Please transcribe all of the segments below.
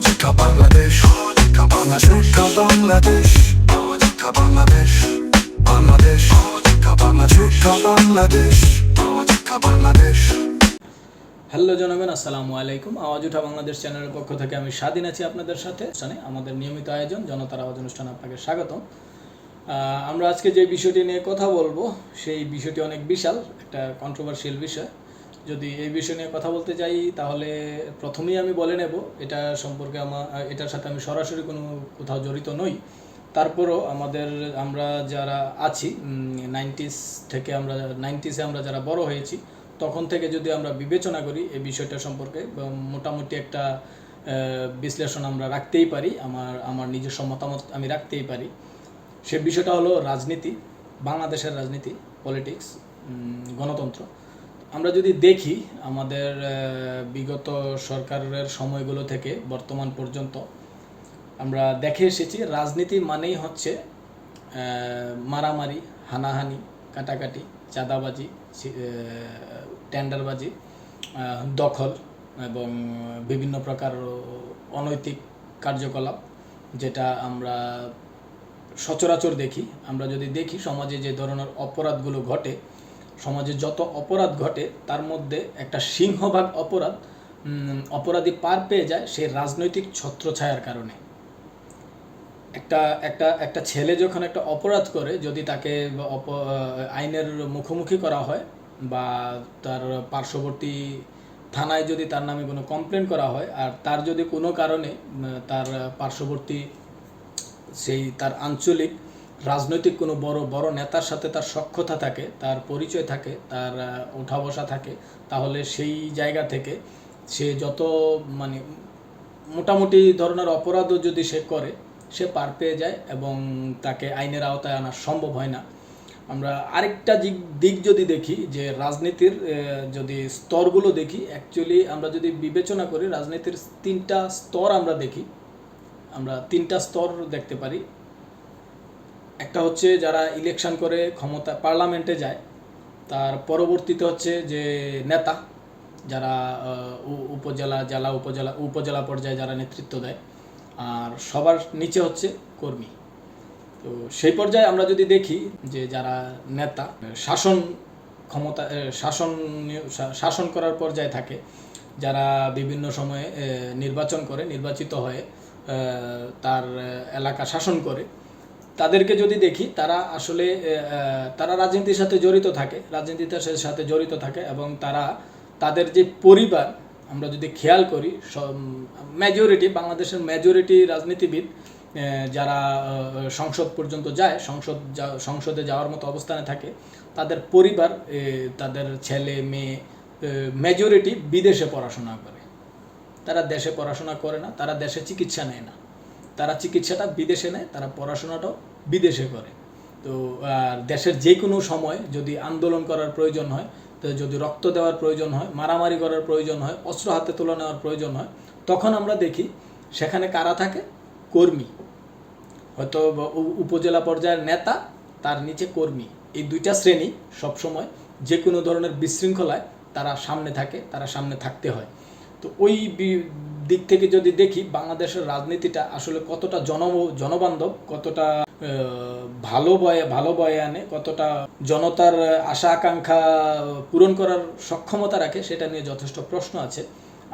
Sahajika Bangladesh, Sahajika Bangladesh, Sahajika Bangladesh, Bangladesh, Sahajika Bangladesh, Sahajika Bangladesh. Hello জনগণ, আসসালামু আলাইকুম। আওয়াজ উঠা বাংলাদেশ চ্যানেলের পক্ষ থেকে আমি স্বাধীন আছি আপনাদের সাথে। আমাদের নিয়মিত আয়োজন জনতার আওয়াজ অনুষ্ঠানে আপনাকে স্বাগতম। আমরা আজকে যে বিষয়টি নিয়ে কথা বলবো সেই বিষয়টি অনেক বিশাল, একটা কন্ট্রোভার্সিয়াল বিষয়। যদি এই বিষয় নিয়ে কথা বলতে যাই তাহলে প্রথমেই আমি বলে নেব এটা সম্পর্কে এটার সাথে আমি সরাসরি কোথাও জড়িত নই। তারপরও আমরা যারা আছি 90s আমরা যারা বড় হয়েছি তখন থেকে যদি আমরা বিবেচনা করি এই বিষয়টা সম্পর্কে মোটামুটি একটা বিশ্লেষণ আমরা রাখতেই পারি, আমার নিজস্ব মতামত আমি রাখতেই পারি। সে বিষয়টা হলো রাজনীতি, বাংলাদেশের রাজনীতি, পলিটিক্স, গণতন্ত্র। আমরা যদি দেখি আমাদের বিগত সরকারের সময়গুলো থেকে বর্তমান পর্যন্ত আমরা দেখে এসেছি রাজনীতি মানেই হচ্ছে মারামারি, হানাহানি, কাটাকাটি, চাঁদাবাজি, টেন্ডারবাজি, দখল এবং বিভিন্ন প্রকার অনৈতিক কার্যকলাপ, যেটা আমরা সচরাচর দেখি। আমরা যদি দেখি সমাজে যে ধরনের অপরাধগুলো ঘটে, সমাজে যত অপরাধ ঘটে তার মধ্যে একটা সিংহভাগ অপরাধী পার পেয়ে যায় সেই রাজনৈতিক ছত্রছায়ার কারণে। একটা ছেলে যখন একটা অপরাধ করে, যদি তাকে আইনের মুখোমুখি করা হয় বা তার পার্শ্ববর্তী থানায় যদি তার নামে কোনো কমপ্লেন করা হয়, আর তার যদি কোনো কারণে তার পার্শ্ববর্তী তার আঞ্চলিক রাজনৈতিক কোনো বড় নেতার সাথে তার সখ্যতা থাকে, তার পরিচয় থাকে, তার ওঠা বসা থাকে, তাহলে সেই জায়গা থেকে সে যত মোটামুটি ধরনের অপরাধও যদি সে করে, সে পার পেয়ে যায় এবং তাকে আইনের আওতায় আনা সম্ভব হয় না। আমরা আরেকটা দিক যদি দেখি, যে রাজনীতির যদি স্তরগুলো দেখি, অ্যাকচুয়ালি আমরা যদি বিবেচনা করি রাজনীতির তিনটা স্তর আমরা তিনটা স্তর দেখতে পারি। একটা হচ্ছে যারা ইলেকশন করে ক্ষমতা পার্লামেন্টে যায়, তার পরবর্তীতে হচ্ছে যে নেতা, যারা উপজেলা পর্যায়ে যারা নেতৃত্ব দেয়, আর সবার নিচে হচ্ছে কর্মী। তো সেই পর্যায়ে আমরা যদি দেখি যে যারা নেতা শাসন করার পর্যায়ে থাকে, যারা বিভিন্ন সময়ে নির্বাচিত হয়ে তার এলাকা শাসন করে, তাদেরকে যদি দেখি তারা আসলে তারা রাজনীতির সাথে জড়িত থাকে এবং তাদের যে পরিবার, আমরা যদি খেয়াল করি বাংলাদেশের মেজরিটি রাজনীতিবিদ যারা সংসদ পর্যন্ত যায়, সংসদে যাওয়ার মতো অবস্থানে থাকে, তাদের পরিবার, তাদের ছেলে মেয়ে মেজরিটি বিদেশে পড়াশোনা করে। তারা দেশে পড়াশোনা করে না, তারা দেশে চিকিৎসা নেয় না, তারা চিকিৎসাটা বিদেশে নেয়, তারা পড়াশোনাটাও বিদেশে করে। তো দেশের যে কোনো সময় যদি আন্দোলন করার প্রয়োজন হয়, তো যদি রক্ত দেওয়ার প্রয়োজন হয়, মারামারি করার প্রয়োজন হয়, অস্ত্র হাতে তুলে নেওয়ার প্রয়োজন হয়, তখন আমরা দেখি সেখানে কারা থাকে? কর্মী। হয়তো উপজেলা পর্যায়ের নেতা, তার নিচে কর্মী। এই দুইটা শ্রেণী সবসময় যে কোনো ধরনের বিশৃঙ্খলায় তারা সামনে থাকে, তারা সামনে থাকতে হয়। তো ওই দিক থেকে যদি দেখি বাংলাদেশের রাজনীতিটা আসলে কতটা জনবান্ধব, কতটা ভালো বয়ে আনে, কতটা জনতার আশা আকাঙ্ক্ষা পূরণ করার সক্ষমতা রাখে, সেটা নিয়ে যথেষ্ট প্রশ্ন আছে।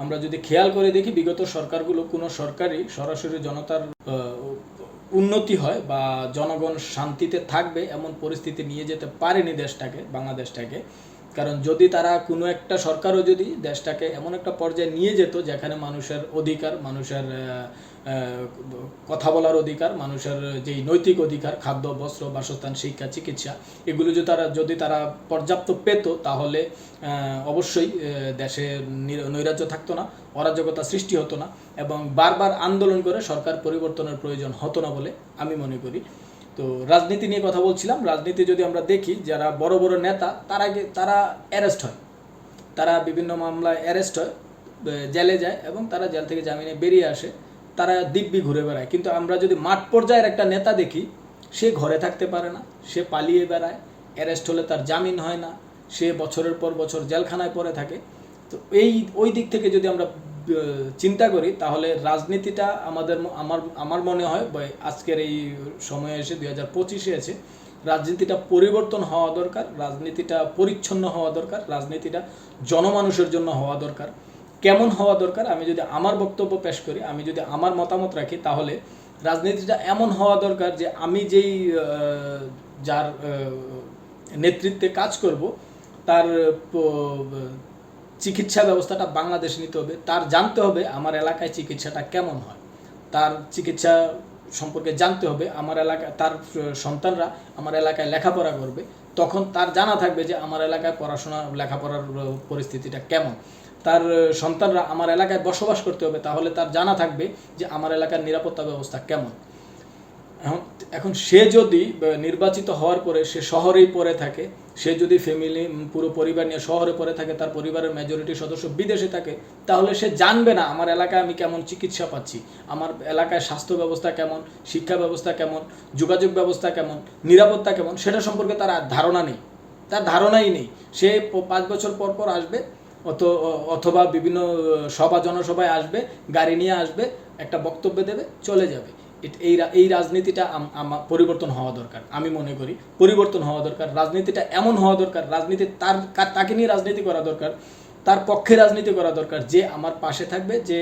আমরা যদি খেয়াল করে দেখি বিগত সরকারগুলো, কোনো সরকারই সরাসরি জনতার উন্নতি হয় বা জনগণ শান্তিতে থাকবে এমন পরিস্থিতি নিয়ে যেতে পারেনি বাংলাদেশটাকে। কারণ যদি তারা কোনো একটা সরকারও যদি দেশটাকে এমন একটা পর্যায়ে নিয়ে যেত যেখানে মানুষের অধিকার, মানুষের কথা বলার অধিকার, মানুষের যেই নৈতিক অধিকার, খাদ্য, বস্ত্র, বাসস্থান, শিক্ষা, চিকিৎসা, এগুলো যদি তারা পর্যাপ্ত পেত, তাহলে অবশ্যই দেশে নৈরাজ্য থাকতো না, অরাজকতা সৃষ্টি হতো না এবং বারবার আন্দোলন করে সরকার পরিবর্তনের প্রয়োজন হতো না বলে আমি মনে করি। তো রাজনীতি নিয়ে কথা বলছিলাম। রাজনীতি যদি আমরা দেখি, যারা বড় বড় নেতা, তারা অ্যারেস্ট হয়, তারা বিভিন্ন মামলায় অ্যারেস্ট হয়, জেলে যায় এবং তারা জেল থেকে জামিনে বেরিয়ে আসে, তারা দিব্যি ঘুরে বেড়ায়। কিন্তু আমরা যদি মাঠ পর্যায়ের একটা নেতা দেখি, সে ঘরে থাকতে পারে না, সে পালিয়ে বেড়ায়, অ্যারেস্ট হলে তার জামিন হয় না, সে বছরের পর বছর জেলখানায় পড়ে থাকে। তো ওই দিক থেকে যদি আমরা চিন্তা করি তাহলে রাজনীতিটা আমার মনে হয় আজকের এই সময়ে এসে 2025-এ আছে, রাজনীতিটা পরিবর্তন হওয়া দরকার, রাজনীতিটা পরিচ্ছন্ন হওয়া দরকার, রাজনীতিটা জনমানুষের জন্য হওয়া দরকার। কেমন হওয়া দরকার, আমি যদি আমার বক্তব্য পেশ করি, আমি যদি আমার মতামত রাখি, তাহলে রাজনীতিটা এমন হওয়া দরকার যে আমি যার নেতৃত্বে কাজ করব তার চিকিৎসা ব্যবস্থাটা বাংলাদেশে নিতে হবে, তার জানতে হবে আমার এলাকায় চিকিৎসাটা কেমন হয়, তার চিকিৎসা সম্পর্কে জানতে হবে, আমার এলাকায় তার সন্তানরা আমার এলাকায় লেখাপড়া করবে, তখন তার জানা থাকবে যে আমার এলাকায় লেখাপড়ার পরিস্থিতিটা কেমন, তার সন্তানরা আমার এলাকায় বসবাস করতে হবে, তাহলে তার জানা থাকবে যে আমার এলাকার নিরাপত্তা ব্যবস্থা কেমন। এখন সে যদি নির্বাচিত হওয়ার পরে সে শহরেই পড়ে থাকে, সে যদি ফ্যামিলি পুরো পরিবার নিয়ে শহরে পড়ে থাকে, তার পরিবারের মেজরিটি সদস্য বিদেশে থাকে, তাহলে সে জানবে না আমার এলাকায় আমি কেমন চিকিৎসা পাচ্ছি, আমার এলাকায় স্বাস্থ্য ব্যবস্থা কেমন, শিক্ষা ব্যবস্থা কেমন, যোগাযোগ ব্যবস্থা কেমন, নিরাপত্তা কেমন, সেটা সম্পর্কে তার ধারণা নেই, তার ধারণাই নেই। সে 5 বছর পর পর আসবে, অথবা বিভিন্ন জনসভায় আসবে, গাড়ি নিয়ে আসবে, একটা বক্তব্য দেবে, চলে যাবে। এই রাজনীতিটা পরিবর্তন হওয়া দরকার, আমি মনে করি পরিবর্তন হওয়া দরকার। রাজনীতিটা এমন হওয়া দরকার, রাজনীতি তাকে নিয়ে রাজনীতি করা দরকার, তার পক্ষে রাজনীতি করা দরকার, যে আমার পাশে থাকবে, যে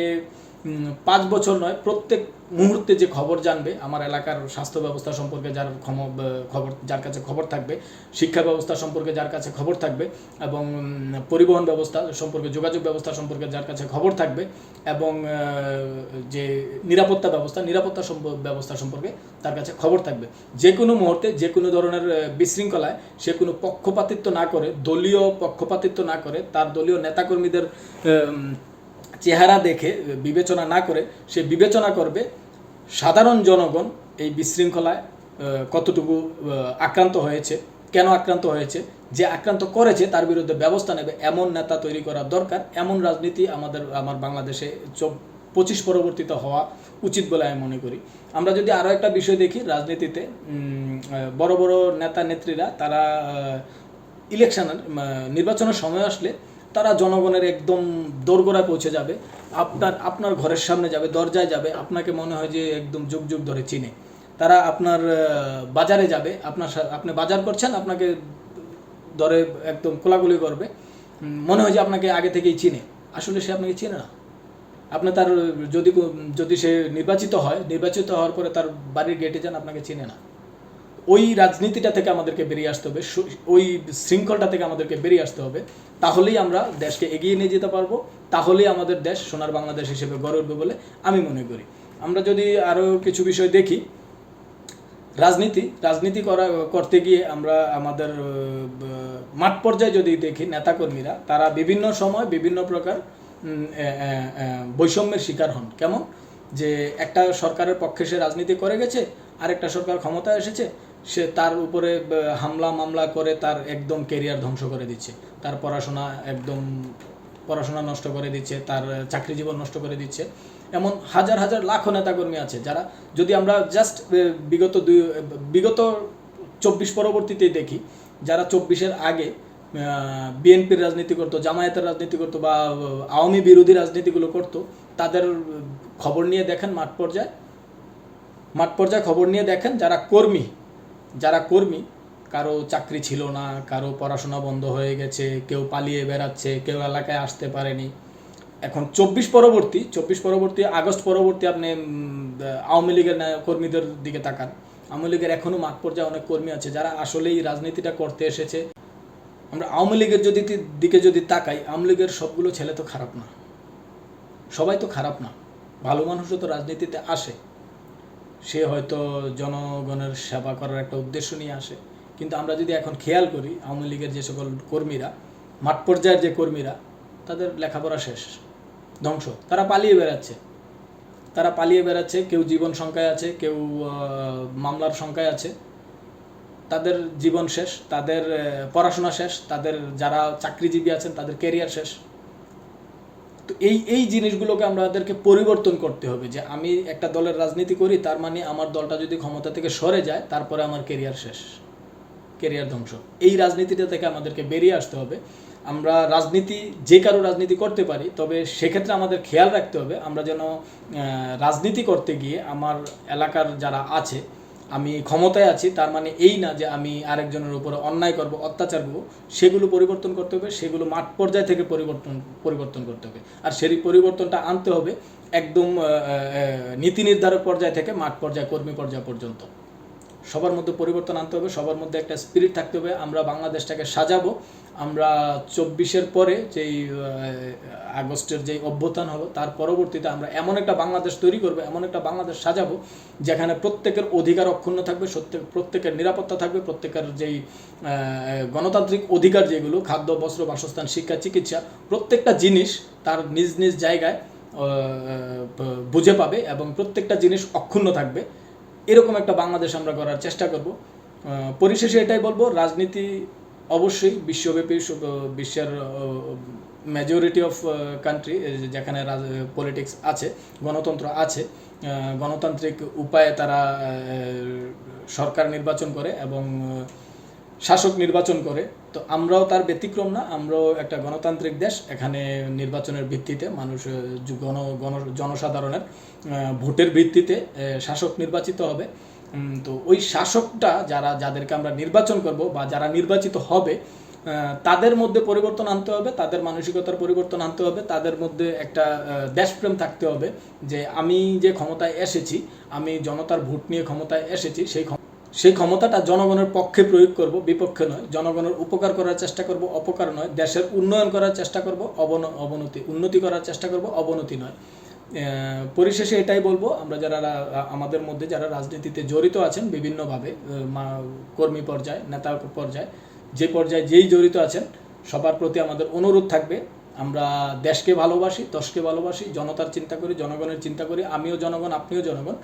5 বছর নয় প্রত্যেক মুহূর্তে যে খবর জানবে, আমার এলাকার স্বাস্থ্য ব্যবস্থা সম্পর্কে যার কাছে খবর থাকবে, শিক্ষা ব্যবস্থা সম্পর্কে যার কাছে খবর থাকবে, এবং পরিবহন ব্যবস্থা সম্পর্কে, যোগাযোগ ব্যবস্থা সম্পর্কে যার কাছে খবর থাকবে, এবং যে নিরাপত্তা ব্যবস্থা সম্পর্কে তার কাছে খবর থাকবে। যে কোনো মুহূর্তে যে কোনো ধরনের বিশৃঙ্খলায় সে কোনো পক্ষপাতিত্ব না করে, দলীয় পক্ষপাতিত্ব না করে, তার দলীয় নেতাকর্মীদের চেহারা দেখে বিবেচনা না করে সে বিবেচনা করবে সাধারণ জনগণ এই বিশৃঙ্খলায় কতটুকু আক্রান্ত হয়েছে, কেন আক্রান্ত হয়েছে, যে আক্রান্ত করেছে তার বিরুদ্ধে ব্যবস্থা নেবে, এমন নেতা তৈরি করা দরকার। এমন রাজনীতি আমার বাংলাদেশে 25 পরবর্তীতে হওয়া উচিত বলে আমি মনে করি। আমরা যদি আরও একটা বিষয় দেখি, রাজনীতিতে বড় বড় নেতা নেত্রীরা তারা নির্বাচনের সময় আসলে তারা জনগণের একদম দোরগোড়ায় পৌঁছে যাবে, আপনার ঘরের সামনে যাবে, দরজায় যাবে, আপনাকে মনে হয় যে একদম যুগ যুগ ধরে চিনে। তারা আপনার বাজারে যাবে, আপনি বাজার করছেন, আপনাকে ধরে একদম কোলাকুলি করবে, মনে হয় যে আপনাকে আগে থেকেই চিনে, আসলে সে আপনাকে চিনে না। আপনি তার যদি সে নির্বাচিত হওয়ার পরে তার বাড়ির গেটে যান, আপনাকে চিনে না। ওই রাজনীতিটা থেকে আমাদেরকে বেরিয়ে আসতে হবে, ওই শৃঙ্খলটা থেকে আমাদেরকে বেরিয়ে আসতে হবে, তাহলেই আমরা দেশকে এগিয়ে নিয়ে যেতে পারবো, তাহলেই আমাদের দেশ সোনার বাংলাদেশ হিসেবে গড়ে উঠবে বলে আমি মনে করি। আমরা যদি আরও কিছু বিষয় দেখি, রাজনীতি করতে গিয়ে আমরা আমাদের মাঠ পর্যায়ে যদি দেখি, নেতাকর্মীরা তারা বিভিন্ন সময় বিভিন্ন প্রকার বৈষম্যের শিকার হন। কেমন? যে একটা সরকারের পক্ষে সে রাজনীতি করে গেছে, আরেকটা সরকার ক্ষমতায় এসেছে, সে তার উপরে মামলা করে তার একদম কেরিয়ার ধ্বংস করে দিচ্ছে, তার পড়াশোনা নষ্ট করে দিচ্ছে, তার চাকরি জীবন নষ্ট করে দিচ্ছে। এমন হাজার হাজার লাখো নেতাকর্মী আছে যারা, যদি আমরা জাস্ট বিগত 24 পরবর্তীতেই দেখি, যারা 24-এর আগে বিএনপির রাজনীতি করতো, জামায়াতের রাজনীতি করতো, বা আওয়ামী বিরোধী রাজনীতিগুলো করতো, তাদের খবর নিয়ে দেখেন মাঠ পর্যায়ে খবর নিয়ে দেখেন, যারা কর্মী কারো চাকরি ছিল না, কারো পড়াশোনা বন্ধ হয়ে গেছে, কেউ পালিয়ে বেড়াচ্ছে, কেউ এলাকায় আসতে পারেনি। এখন 24 পরবর্তী আগস্ট পরবর্তী আপনি আওয়ামী লীগের কর্মীদের দিকে তাকান, আওয়ামী লীগের এখনও মাঠ পর্যায়ে অনেক কর্মী আছে যারা আসলেই রাজনীতিটা করতে এসেছে। আমরা আওয়ামী লীগের দিকে যদি তাকাই, আওয়ামী লীগের সবগুলো ছেলে তো খারাপ না, সবাই তো খারাপ না, ভালো মানুষও তো রাজনীতিতে আসে, সে হয়তো জনগণের সেবা করার একটা উদ্দেশ্য নিয়ে আসে। কিন্তু আমরা যদি এখন খেয়াল করি, আওয়ামী লীগের যে সকল কর্মীরা, মাঠ পর্যায়ের যে কর্মীরা, তাদের লেখাপড়া শেষ, ধ্বংস, তারা পালিয়ে বেড়াচ্ছে, কেউ জীবন সংখ্যায় আছে, কেউ মামলার সংখ্যায় আছে, তাদের জীবন শেষ, তাদের পড়াশোনা শেষ, তাদের যারা চাকরিজীবী আছেন তাদের ক্যারিয়ার শেষ। তো এই জিনিসগুলোকে আমাদেরকে পরিবর্তন করতে হবে, যে আমি একটা দলের রাজনীতি করি, তার মানে আমার দলটা যদি ক্ষমতা থেকে সরে যায়, তারপরে আমার ক্যারিয়ার শেষ, ক্যারিয়ার ধ্বংস। এই রাজনীতিটা থেকে আমাদেরকে বেরিয়ে আসতে হবে। আমরা রাজনীতি যে কারো রাজনীতি করতে পারি, তবে সেক্ষেত্রে আমাদের খেয়াল রাখতে হবে আমরা যেন রাজনীতি করতে গিয়ে আমার এলাকার যারা আছে, আমি ক্ষমতায় আছি তার মানে এই না যে আমি আরেকজনের উপরে অন্যায় করব, অত্যাচার করব। সেগুলো পরিবর্তন করতে হবে, সেগুলো মাঠ পর্যায় থেকে পরিবর্তন করতে হবে। আর সেই পরিবর্তনটা আনতে হবে একদম নীতি নির্ধারক পর্যায় থেকে মাঠ পর্যায়, কর্মী পর্যায় পর্যন্ত। সবার মধ্যে পরিবর্তন আনতে হবে, সবার মধ্যে একটা স্পিরিট থাকতে হবে। আমরা বাংলাদেশটাকে সাজাবো। আমরা 24-এর পরে যেই আগস্টের যেই অভ্যুত্থান হলো তার পরবর্তীতে আমরা এমন একটা বাংলাদেশ তৈরি করবো, এমন একটা বাংলাদেশ সাজাবো যেখানে প্রত্যেকের অধিকার অক্ষুণ্ণ থাকবে, প্রত্যেকের নিরাপত্তা থাকবে, প্রত্যেকের যেই গণতান্ত্রিক অধিকার যেগুলো খাদ্য, বস্ত্র, বাসস্থান, শিক্ষা, চিকিৎসা, প্রত্যেকটা জিনিস তার নিজ নিজ জায়গায় বুঝে পাবে এবং প্রত্যেকটা জিনিস অক্ষুণ্ণ থাকবে। এরকম একটা বাংলাদেশ আমরা করার চেষ্টা করব। পরিশেষে এটাই বলবো, রাজনীতি অবশ্যই বিশ্বব্যাপী, বিশ্বের মেজরিটি অফ কান্ট্রি যেখানে পলিটিক্স আছে, গণতন্ত্র আছে, গণতান্ত্রিক উপায়ে তারা সরকার নির্বাচন করে এবং শাসক নির্বাচন করে। তো আমরাও তার ব্যতিক্রম না, আমরাও একটা গণতান্ত্রিক দেশ। এখানে নির্বাচনের ভিত্তিতে মানুষ, জনসাধারণের ভোটের ভিত্তিতে শাসক নির্বাচিত হবে। তো ওই শাসকটা যাদেরকে আমরা নির্বাচন করব বা যারা নির্বাচিত হবে তাদের মধ্যে পরিবর্তন আনতে হবে, তাদের মানসিকতার পরিবর্তন আনতে হবে, তাদের মধ্যে একটা দেশপ্রেম থাকতে হবে যে আমি যে ক্ষমতায় এসেছি, আমি জনতার ভোট নিয়ে ক্ষমতায় এসেছি, সেই ক্ষমতাটা জনগণের পক্ষে প্রয়োগ করব, বিপক্ষে নয়। জনগণের উপকার করার চেষ্টা করব, অপকার নয়। দেশের উন্নয়ন করার চেষ্টা করব, উন্নতি করার চেষ্টা করব, অবনতি নয়। পরিশেষে এটাই বলবো, আমরা যারা আমাদের মধ্যে যারা রাজনীতিতে জড়িত আছেন বিভিন্নভাবে, কর্মী পর্যায়ে, নেতা পর্যায়ে, যে পর্যায়ে যেই জড়িত আছেন, সবার প্রতি আমাদের অনুরোধ থাকবে আমরা দেশকে ভালোবাসি, দশকে ভালোবাসি, জনতার চিন্তা করি, জনগণের চিন্তা করি। আমিও জনগণ, আপনিও জনগণ।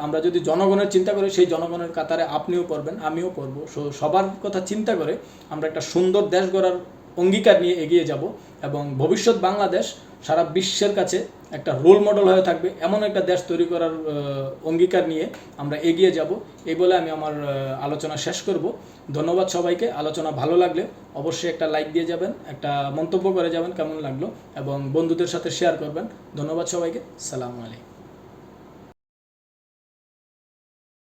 আমরা যদি জনগণের চিন্তা করি, সেই জনগণের কাতারে আপনিও পড়বেন, আমিও পড়বো। সবার কথা চিন্তা করে আমরা একটা সুন্দর দেশ গড়ার অঙ্গীকার নিয়ে এগিয়ে যাব এবং ভবিষ্যৎ বাংলাদেশ সারা বিশ্বের কাছে একটা রোল মডেল হয়ে থাকবে। এমন একটা দেশ তৈরি করার অঙ্গীকার নিয়ে আমরা এগিয়ে যাব। এই বলে আমি আমার আলোচনা শেষ করব। ধন্যবাদ সবাইকে। আলোচনা ভালো লাগলে অবশ্যই একটা লাইক দিয়ে যাবেন, একটা মন্তব্য করে যাবেন কেমন লাগলো, এবং বন্ধুদের সাথে শেয়ার করবেন। ধন্যবাদ সবাইকে। সালামু আলাইকুম।